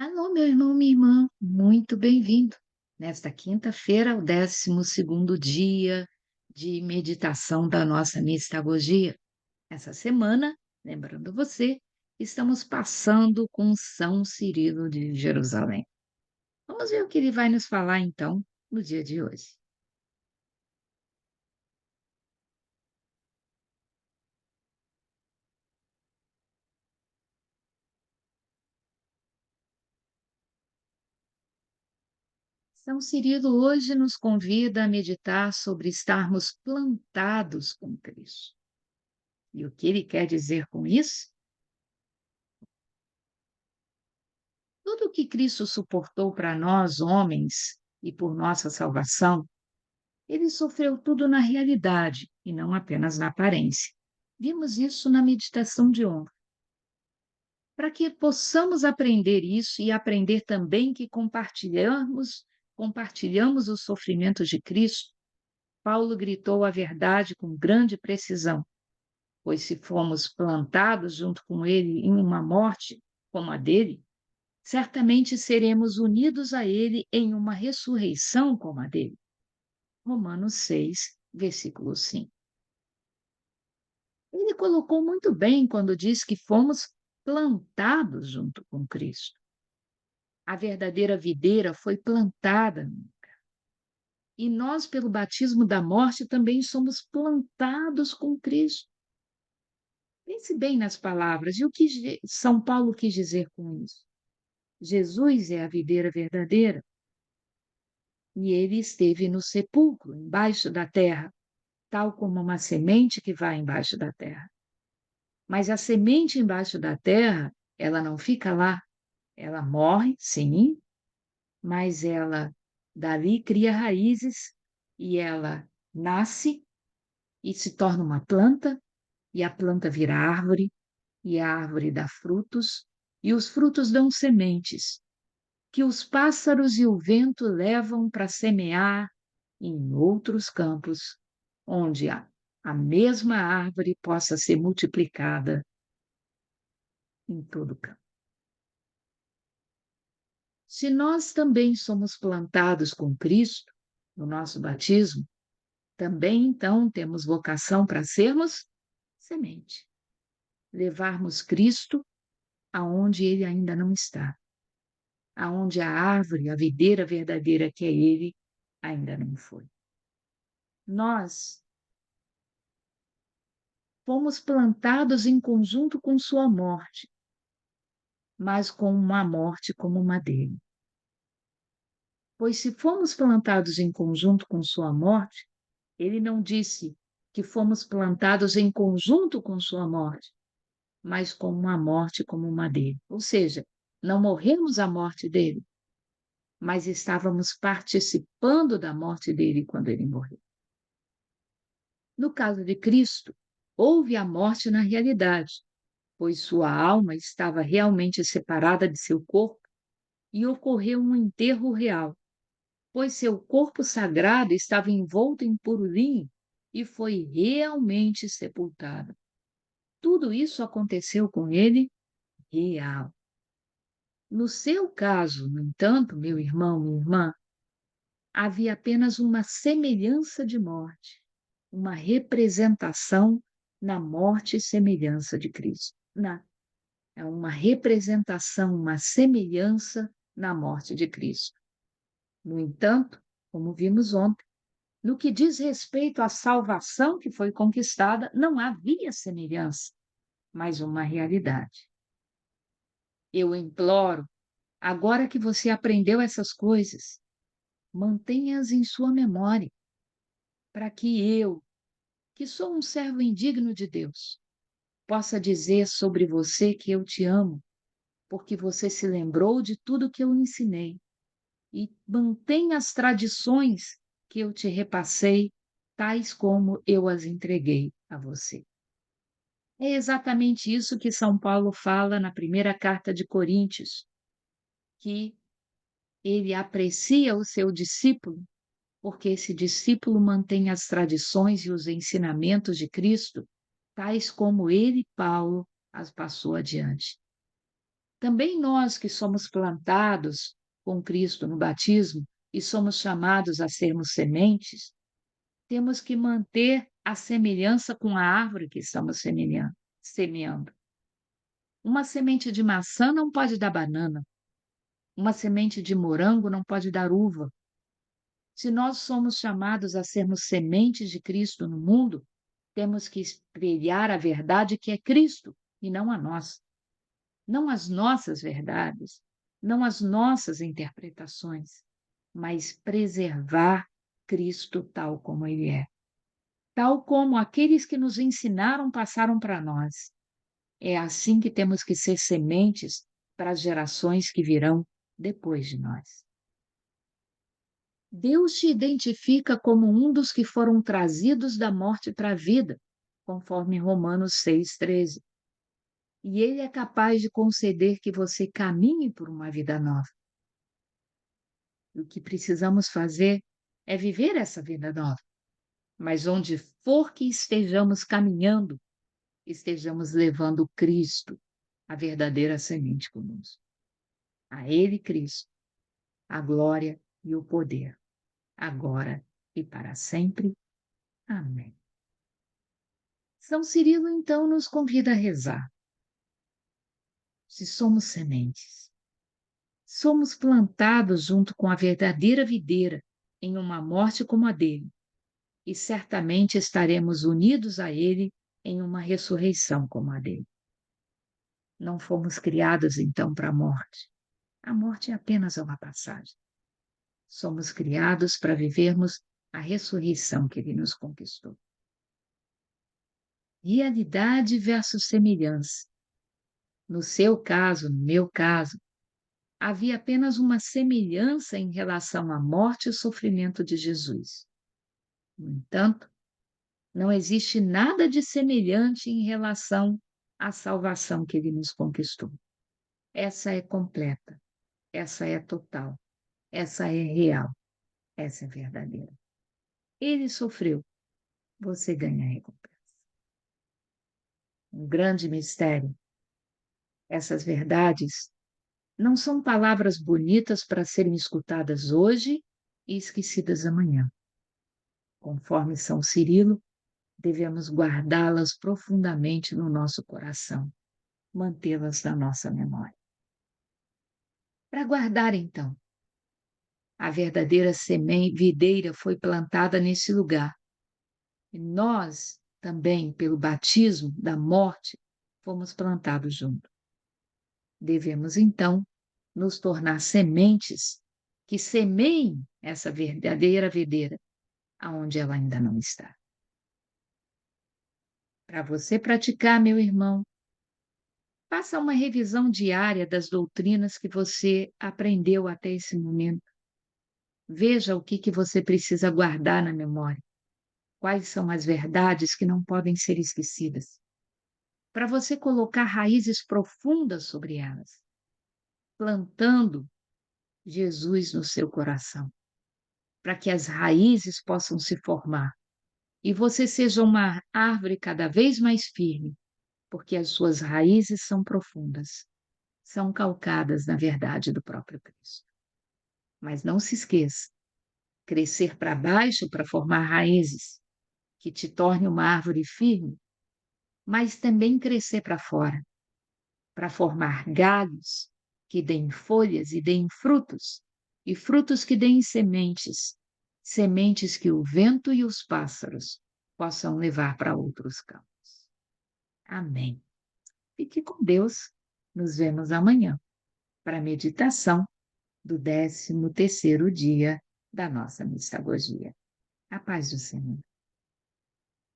Alô, meu irmão, minha irmã, muito bem-vindo. Nesta quinta-feira, o 12º dia de meditação da nossa mistagogia. Essa semana, lembrando você, estamos passando com São Cirilo de Jerusalém. Vamos ver o que ele vai nos falar então no dia de hoje. São Cirilo hoje nos convida a meditar sobre estarmos plantados com Cristo. E o que ele quer dizer com isso? Tudo o que Cristo suportou para nós, homens, e por nossa salvação, ele sofreu tudo na realidade e não apenas na aparência. Vimos isso na meditação de ontem. Para que possamos aprender isso e aprender também que compartilhamos os sofrimentos de Cristo, Paulo gritou a verdade com grande precisão, pois se fomos plantados junto com ele em uma morte como a dele, certamente seremos unidos a ele em uma ressurreição como a dele. Romanos 6, versículo 5. Ele colocou muito bem quando diz que fomos plantados junto com Cristo. A verdadeira videira foi plantada. E nós, pelo batismo da morte, também somos plantados com Cristo. Pense bem nas palavras. E o que São Paulo quis dizer com isso? Jesus é a videira verdadeira. E ele esteve no sepulcro, embaixo da terra, tal como uma semente que vai embaixo da terra. Mas a semente embaixo da terra, ela não fica lá. Ela morre, sim, mas ela dali cria raízes e ela nasce e se torna uma planta, e a planta vira árvore, e a árvore dá frutos, e os frutos dão sementes, que os pássaros e o vento levam para semear em outros campos, onde a mesma árvore possa ser multiplicada em todo o campo. Se nós também somos plantados com Cristo, no nosso batismo, também então temos vocação para sermos semente, levarmos Cristo aonde ele ainda não está, aonde a árvore, a videira verdadeira que é ele, ainda não foi. Nós fomos plantados em conjunto com sua morte, mas com uma morte como uma dele. Pois se fomos plantados em conjunto com sua morte, ele não disse que fomos plantados em conjunto com sua morte, mas com uma morte como uma dele. Ou seja, não morremos a morte dele, mas estávamos participando da morte dele quando ele morreu. No caso de Cristo, houve a morte na realidade, pois sua alma estava realmente separada de seu corpo e ocorreu um enterro real, pois seu corpo sagrado estava envolto em puro linho e foi realmente sepultado. Tudo isso aconteceu com ele real. No seu caso, no entanto, meu irmão, minha irmã, havia apenas uma semelhança de morte, uma representação na morte e semelhança de Cristo. É uma representação, uma semelhança na morte de Cristo. No entanto, como vimos ontem, no que diz respeito à salvação que foi conquistada, não havia semelhança, mas uma realidade. Eu imploro, agora que você aprendeu essas coisas, mantenha-as em sua memória, para que eu, que sou um servo indigno de Deus, possa dizer sobre você que eu te amo, porque você se lembrou de tudo que eu ensinei e mantém as tradições que eu te repassei, tais como eu as entreguei a você. É exatamente isso que São Paulo fala na primeira carta de Coríntios, que ele aprecia o seu discípulo, porque esse discípulo mantém as tradições e os ensinamentos de Cristo, tais como ele, Paulo, as passou adiante. Também nós que somos plantados com Cristo no batismo e somos chamados a sermos sementes, temos que manter a semelhança com a árvore que estamos semeando. Uma semente de maçã não pode dar banana, uma semente de morango não pode dar uva. Se nós somos chamados a sermos sementes de Cristo no mundo, temos que espelhar a verdade que é Cristo e não a nós. Não as nossas verdades, não as nossas interpretações, mas preservar Cristo tal como ele é. Tal como aqueles que nos ensinaram passaram para nós. É assim que temos que ser sementes para as gerações que virão depois de nós. Deus te identifica como um dos que foram trazidos da morte para a vida, conforme Romanos 6,13. E Ele é capaz de conceder que você caminhe por uma vida nova. O que precisamos fazer é viver essa vida nova. Mas onde for que estejamos caminhando, estejamos levando Cristo, a verdadeira semente conosco. A Ele, Cristo, a glória e o poder, agora e para sempre. Amém. São Cirilo, então, nos convida a rezar. Se somos sementes, somos plantados junto com a verdadeira videira em uma morte como a dele, e certamente estaremos unidos a ele em uma ressurreição como a dele. Não fomos criados, então, para a morte. A morte é apenas uma passagem. Somos criados para vivermos a ressurreição que ele nos conquistou. Realidade versus semelhança. No seu caso, no meu caso, havia apenas uma semelhança em relação à morte e sofrimento de Jesus. No entanto, não existe nada de semelhante em relação à salvação que ele nos conquistou. Essa é completa, essa é total, essa é real, essa é verdadeira. Ele sofreu, você ganha a recompensa. Um grande mistério. Essas verdades não são palavras bonitas para serem escutadas hoje e esquecidas amanhã. Conforme São Cirilo, devemos guardá-las profundamente no nosso coração, mantê-las na nossa memória. Para guardar, então, a verdadeira videira foi plantada nesse lugar. E nós, também, pelo batismo da morte, fomos plantados junto. Devemos, então, nos tornar sementes que semeiem essa verdadeira videira aonde ela ainda não está. Para você praticar, meu irmão, faça uma revisão diária das doutrinas que você aprendeu até esse momento. Veja o que você precisa guardar na memória. Quais são as verdades que não podem ser esquecidas. Para você colocar raízes profundas sobre elas, plantando Jesus no seu coração, para que as raízes possam se formar e você seja uma árvore cada vez mais firme, porque as suas raízes são profundas, são calcadas na verdade do próprio Cristo. Mas não se esqueça, crescer para baixo para formar raízes que te torne uma árvore firme, mas também crescer para fora, para formar galhos que deem folhas e deem frutos, e frutos que deem sementes, sementes que o vento e os pássaros possam levar para outros campos. Amém. Fique com Deus. Nos vemos amanhã para a meditação do 13º dia da nossa mistagogia. A paz do Senhor.